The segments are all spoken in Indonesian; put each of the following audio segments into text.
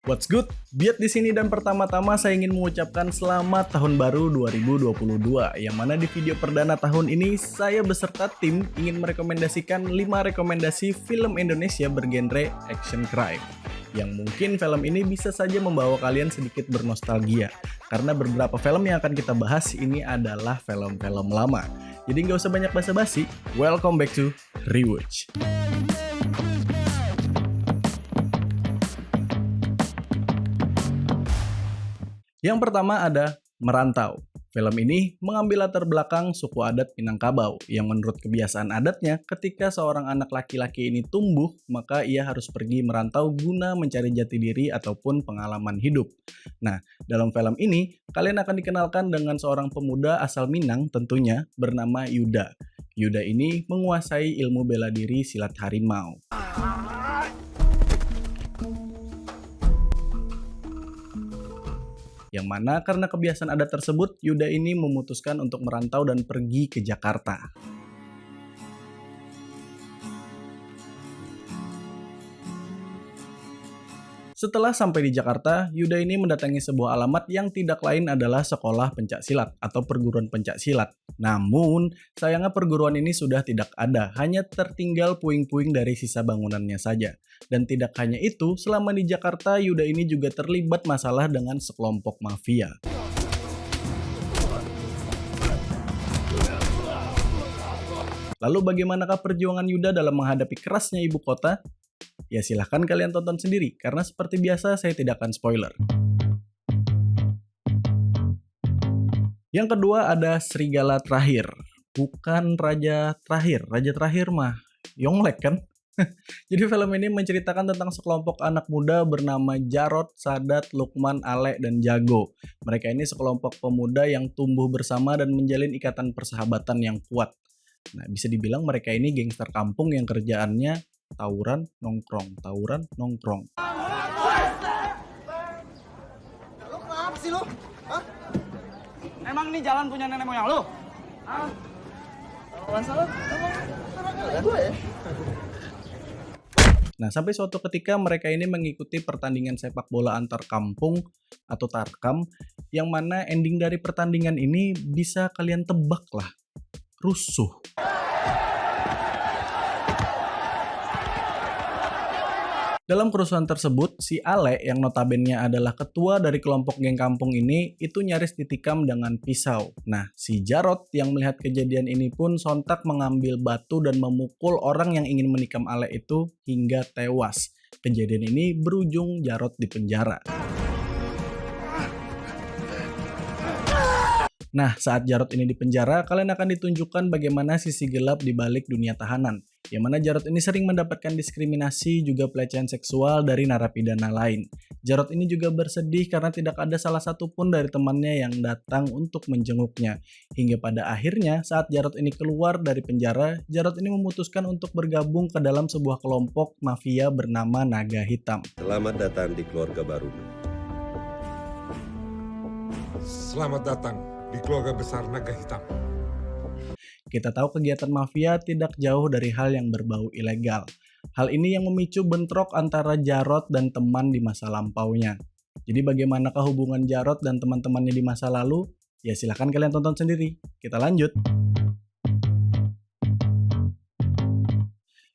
What's good? Biat di sini dan pertama-tama saya ingin mengucapkan selamat tahun baru 2022 yang mana di video perdana tahun ini saya beserta tim ingin merekomendasikan 5 rekomendasi film Indonesia bergenre action crime yang mungkin film ini bisa saja membawa kalian sedikit bernostalgia karena beberapa film yang akan kita bahas ini adalah film-film lama. Jadi nggak usah banyak basa-basi, welcome back to Rewatch. Yang pertama ada Merantau. Film ini mengambil latar belakang suku adat Minangkabau yang menurut kebiasaan adatnya ketika seorang anak laki-laki ini tumbuh maka ia harus pergi merantau guna mencari jati diri ataupun pengalaman hidup. Nah, dalam film ini kalian akan dikenalkan dengan seorang pemuda asal Minang tentunya bernama Yuda. Yuda ini menguasai ilmu bela diri silat harimau. Yang mana karena kebiasaan adat tersebut, Yuda ini memutuskan untuk merantau dan pergi ke Jakarta. Setelah sampai di Jakarta, Yuda ini mendatangi sebuah alamat yang tidak lain adalah sekolah pencak silat atau perguruan pencak silat. Namun, sayangnya perguruan ini sudah tidak ada, hanya tertinggal puing-puing dari sisa bangunannya saja. Dan tidak hanya itu, selama di Jakarta, Yuda ini juga terlibat masalah dengan sekelompok mafia. Lalu bagaimanakah perjuangan Yuda dalam menghadapi kerasnya ibu kota? Ya silahkan kalian tonton sendiri, karena seperti biasa saya tidak akan spoiler. Yang kedua ada Serigala Terakhir. Bukan Raja Terakhir, Raja Terakhir mah Yonglek kan? Jadi film ini menceritakan tentang sekelompok anak muda bernama Jarot, Sadat, Lukman, Ale, dan Jago. Mereka ini sekelompok pemuda yang tumbuh bersama dan menjalin ikatan persahabatan yang kuat. Nah, bisa dibilang mereka ini gangster kampung yang kerjaannya tawuran, nongkrong, tawuran, nongkrong. Lu kenapa sih lu? Hah? Emang ini jalan punya nenek moyang lu? Hah? Masalah emang gue ya? Nah, sampai suatu ketika mereka ini mengikuti pertandingan sepak bola antar kampung atau tarkam, yang mana ending dari pertandingan ini bisa kalian tebak lah, rusuh. Dalam kerusuhan tersebut, si Ale yang notabene adalah ketua dari kelompok geng kampung ini itu nyaris ditikam dengan pisau. Nah, si Jarot yang melihat kejadian ini pun sontak mengambil batu dan memukul orang yang ingin menikam Ale itu hingga tewas. Kejadian ini berujung Jarot di penjara. Nah, saat Jarot ini di penjara, kalian akan ditunjukkan bagaimana sisi gelap di balik dunia tahanan. Yang mana Jarot ini sering mendapatkan diskriminasi juga pelecehan seksual dari narapidana lain. Jarot ini juga bersedih karena tidak ada salah satu pun dari temannya yang datang untuk menjenguknya. Hingga pada akhirnya saat Jarot ini keluar dari penjara, Jarot ini memutuskan untuk bergabung ke dalam sebuah kelompok mafia bernama Naga Hitam. Selamat datang di keluarga baru. Selamat datang di keluarga besar Naga Hitam. Kita tahu kegiatan mafia tidak jauh dari hal yang berbau ilegal. Hal ini yang memicu bentrok antara Jarot dan teman di masa lampaunya. Jadi bagaimanakah hubungan Jarot dan teman-temannya di masa lalu? Ya silahkan kalian tonton sendiri. Kita lanjut.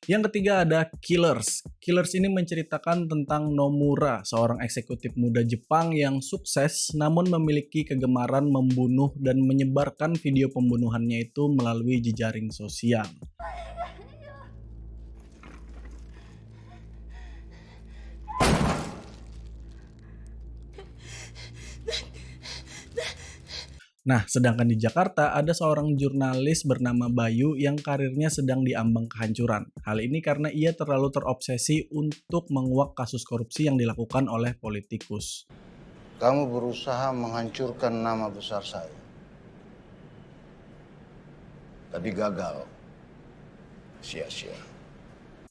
Yang ketiga ada Killers. Killers ini menceritakan tentang Nomura, seorang eksekutif muda Jepang yang sukses namun memiliki kegemaran membunuh dan menyebarkan video pembunuhannya itu melalui jejaring sosial. Nah, sedangkan di Jakarta ada seorang jurnalis bernama Bayu yang karirnya sedang diambang kehancuran. Hal ini karena ia terlalu terobsesi untuk menguak kasus korupsi yang dilakukan oleh politikus. Kamu berusaha menghancurkan nama besar saya. Tapi gagal. Sia-sia.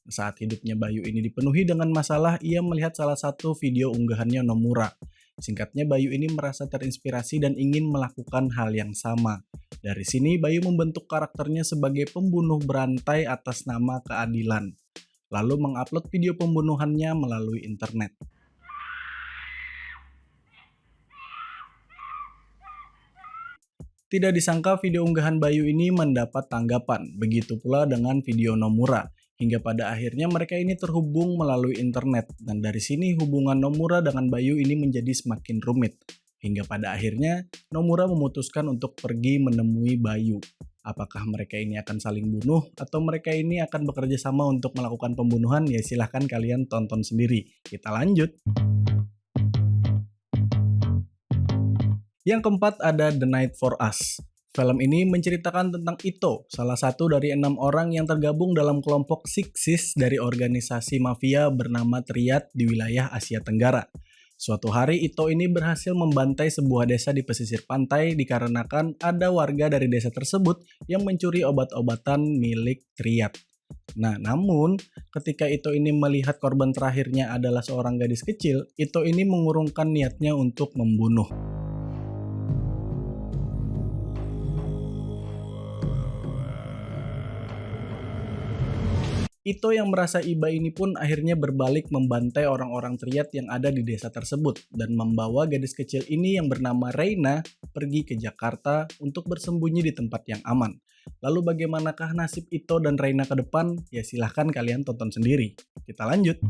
Saat hidupnya Bayu ini dipenuhi dengan masalah, ia melihat salah satu video unggahannya Nomura. Singkatnya, Bayu ini merasa terinspirasi dan ingin melakukan hal yang sama. Dari sini, Bayu membentuk karakternya sebagai pembunuh berantai atas nama keadilan, lalu mengupload video pembunuhannya melalui internet. Tidak disangka video unggahan Bayu ini mendapat tanggapan, begitu pula dengan video Nomura. Hingga pada akhirnya mereka ini terhubung melalui internet, dan dari sini hubungan Nomura dengan Bayu ini menjadi semakin rumit. Hingga pada akhirnya Nomura memutuskan untuk pergi menemui Bayu. Apakah mereka ini akan saling bunuh atau mereka ini akan bekerja sama untuk melakukan pembunuhan? Ya silahkan kalian tonton sendiri. Kita lanjut. Yang keempat ada The Night for Us. Film ini menceritakan tentang Ito, salah satu dari 6 orang yang tergabung dalam kelompok Siksis dari organisasi mafia bernama Triad di wilayah Asia Tenggara. Suatu hari Ito ini berhasil membantai sebuah desa di pesisir pantai dikarenakan ada warga dari desa tersebut yang mencuri obat-obatan milik Triad. Nah, namun ketika Ito ini melihat korban terakhirnya adalah seorang gadis kecil, Ito ini mengurungkan niatnya untuk membunuh. Ito yang merasa iba ini pun akhirnya berbalik membantai orang-orang Triad yang ada di desa tersebut dan membawa gadis kecil ini yang bernama Reina pergi ke Jakarta untuk bersembunyi di tempat yang aman. Lalu bagaimanakah nasib Ito dan Reina ke depan? Ya silahkan kalian tonton sendiri. Kita lanjut.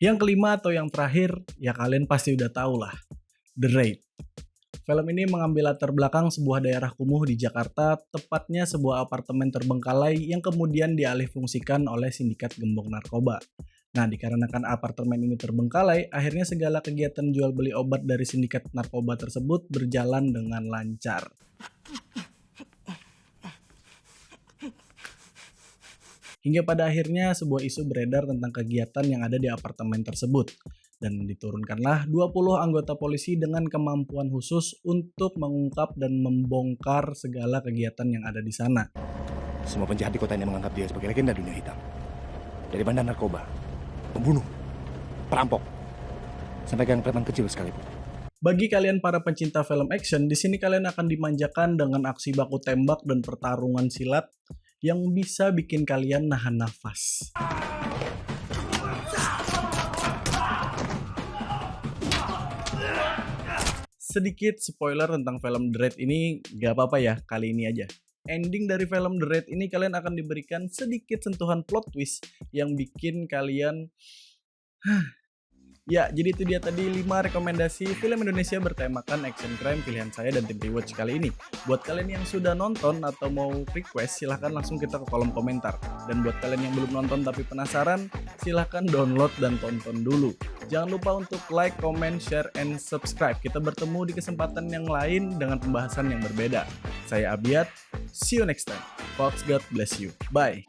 Yang kelima atau yang terakhir, ya kalian pasti udah tahu lah. The Raid. Film ini mengambil latar belakang sebuah daerah kumuh di Jakarta, tepatnya sebuah apartemen terbengkalai yang kemudian dialihfungsikan oleh sindikat gembong narkoba. Nah, dikarenakan apartemen ini terbengkalai, akhirnya segala kegiatan jual beli obat dari sindikat narkoba tersebut berjalan dengan lancar. Hingga pada akhirnya sebuah isu beredar tentang kegiatan yang ada di apartemen tersebut. Dan diturunkanlah 20 anggota polisi dengan kemampuan khusus untuk mengungkap dan membongkar segala kegiatan yang ada di sana. Semua penjahat di kota ini menganggap dia sebagai legenda dunia hitam. Dari bandar narkoba, pembunuh, perampok, sampai gang preman kecil sekalipun. Bagi kalian para pencinta film action, di sini kalian akan dimanjakan dengan aksi baku tembak dan pertarungan silat yang bisa bikin kalian nahan nafas. Sedikit spoiler tentang film The Raid ini, gak apa-apa ya, kali ini aja. Ending dari film The Raid ini kalian akan diberikan sedikit sentuhan plot twist yang bikin kalian ya, jadi itu dia tadi 5 rekomendasi film Indonesia bertemakan action crime pilihan saya dan tim Rewatch kali ini. Buat kalian yang sudah nonton atau mau request, silahkan langsung kita ke kolom komentar. Dan buat kalian yang belum nonton tapi penasaran, silahkan download dan tonton dulu. Jangan lupa untuk like, comment, share, and subscribe. Kita bertemu di kesempatan yang lain dengan pembahasan yang berbeda. Saya Abiat, see you next time. Fox God bless you. Bye.